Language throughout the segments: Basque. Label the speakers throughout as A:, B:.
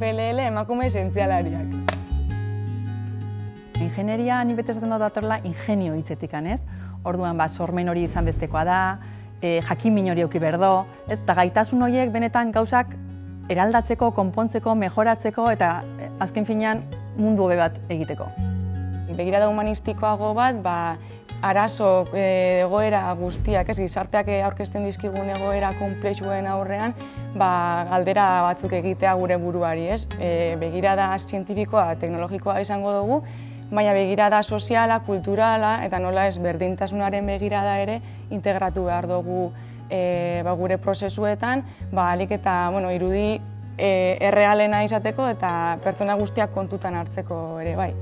A: FLL emakume zientzialariak.
B: Ingenieria ni bete esaten dut datorla ingenio hitzetik, ez? Orduan, sormen hori izan bestekoa da, jakin-min hori eduki behar du, eta gaitasun horiek benetan gauzak eraldatzeko, konpontzeko, mejoratzeko eta azken finean mundu hobe bat egiteko.
A: Begirada humanistikoago bat, arazo egoera guztiak, gizarteak aurkezten dizkigun egoera konplexuen aurrean, galdera batzuk egitea gure buruari, ez? Begirada zientifikoa, teknologikoa izango dugu, baina begirada soziala, kulturala eta nola ez berdintasunaren begirada ere integratu behar dugu gure prozesuetan, ahalik eta irudi errealena izateko eta pertsona guztiak kontutan hartzeko ere bai.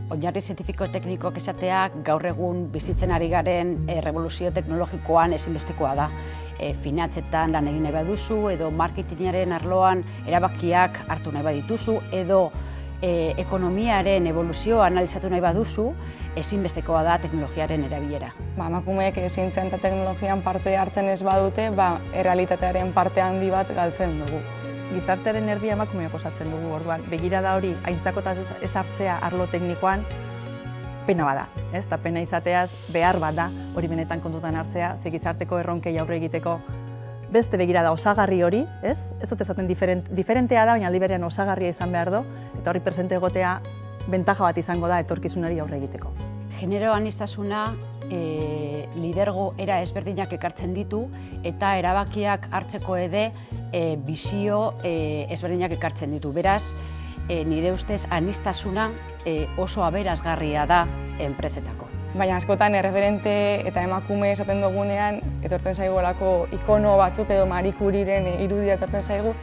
C: Oinarri zientifiko-teknikoak esateak gaur egun bizitzen ari garen revoluzio teknologikoan ezinbestekoa da. Finantzietan lan egin nahi baduzu, edo marketingaren arloan erabakiak hartu nahi badituzu, edo ekonomiaren evoluzioa analizatu nahi baduzu, ezinbestekoa da teknologiaren erabilera.
A: Emakumeek zientzian eta teknologian parte hartzen ez badute, errealitatearen parte handi bat galtzen dugu.
B: Gizartearen erdia emakumeok osatzen dugu, orduan, begirada hori aintzakotaz ez hartzea arlo teknikoan pena bada, eta pena izateaz behar bada hori benetan kontutan hartzea, ze gizarteko erronkei aurre egiteko beste begirada osagarri hori, ez dut esaten diferentea da, baina aldi berean osagarria izan behar du, eta horri presente egotea bentaja bat izango da etorkizunari aurre egiteko.
C: Genero aniztasuna lidergo era ezberdinak ekartzen ditu eta erabakiak hartzeko ere bizio ezberdinak ekartzen ditu. Beraz, nire ustez aniztasuna oso aberasgarria da enpresetako.
A: Baina askotan erreferente eta emakume esaten dugunean etortzen zaigolako ikono batzuk edo Marie Currieren irudia etortzen zaigu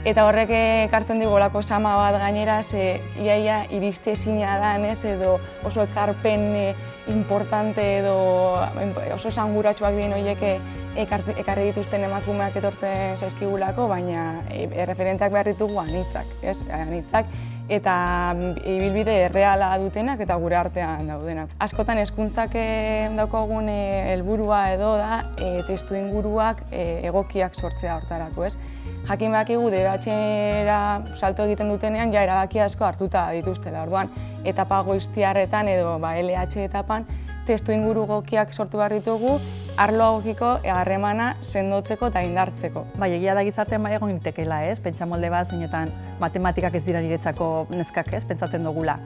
A: eta horrek ekartzen digolako sama bat gainera iaia iriste ezina da edo oso ekarpen importante edo oso esanguratsuak diren horiek ekarri dituzten emakumeak etortzen zaizkigulako, baina erreferenteak behar ditugu anitzak eta ibilbide erreala dutenak eta gure artean daudenak. Askotan hezkuntzak daukagun helburua edo da testuinguruak egokiak sortzea hortarako, ez? Jakin badakigu DBH-era salto egiten dutenean ja erabaki asko hartuta dituztela. Orduan, etapa goiztiarretan edo LH etapan testuinguru egokiak sortu behar ditugu arlo egokiko harremana sendotzeko eta indartzeko.
B: Bai, egia da gizartean bai egon litekeela, ez? Pentsamolde bat zeinetan matematikak ez dira niretzako neskak, ez? Pentsatzen dugula.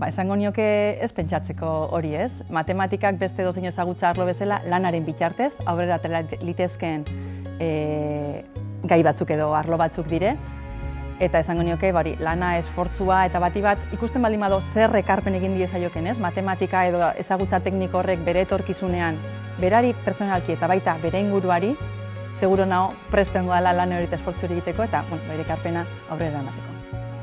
B: Esango nioke ez pentsatzeko hori, ez? Matematikak beste edozein ezagutza arlo bezala lanaren bitartez, aurrera atera litezkeen gai batzuk edo arlo batzuk dire, eta esango nioke lana, esfortzua eta bati bat ikusten baldin bado zer ekarpen egin diezaioken, ez? Matematika edo ezagutza tekniko horrek bere etorkizunean berari pertsonalki eta baita bere inguruari, seguro nago presten dela lan hori eta esfortzu hori egiteko eta bere ekarpena aurrera emateko.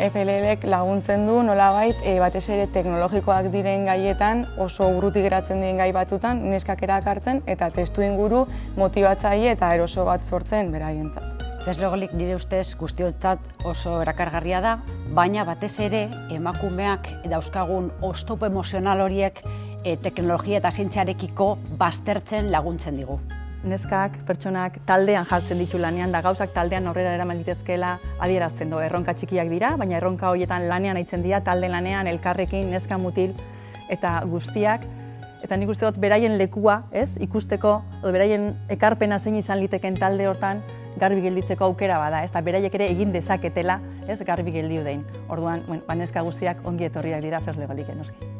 A: FLL-ek laguntzen du nolabait batez ere teknologikoak diren gaietan oso urruti geratzen diren gai batzutan neskak erakartzen eta testuinguru motibatzaile eta eroso bat sortzen beraientzat.
C: Deslogolik nire ustez guztiotzat oso erakargarria da, baina batez ere emakumeak dauzkagun oztopo emozional horiek teknologia eta zientziarekiko baztertzen laguntzen digu.
B: Neskak, pertsonak taldean jartzen ditu lanean da gauzak taldean aurrera eraman ditezkeela adierazten du. Erronka txikiak dira, baina erronka horietan lanean aitzen dira, talde lanean, elkarrekin, neska mutil eta guztiak. Eta nik uste dut beraien lekua, ikusteko, edo beraien ekarpena zein izan liteken talde hortan garbi gelditzeko aukera bada, eta beraiek ere egin dezaketela garbi geldiu dein. Orduan, neska guztiak ongi etorriak dira Deslogolik noski.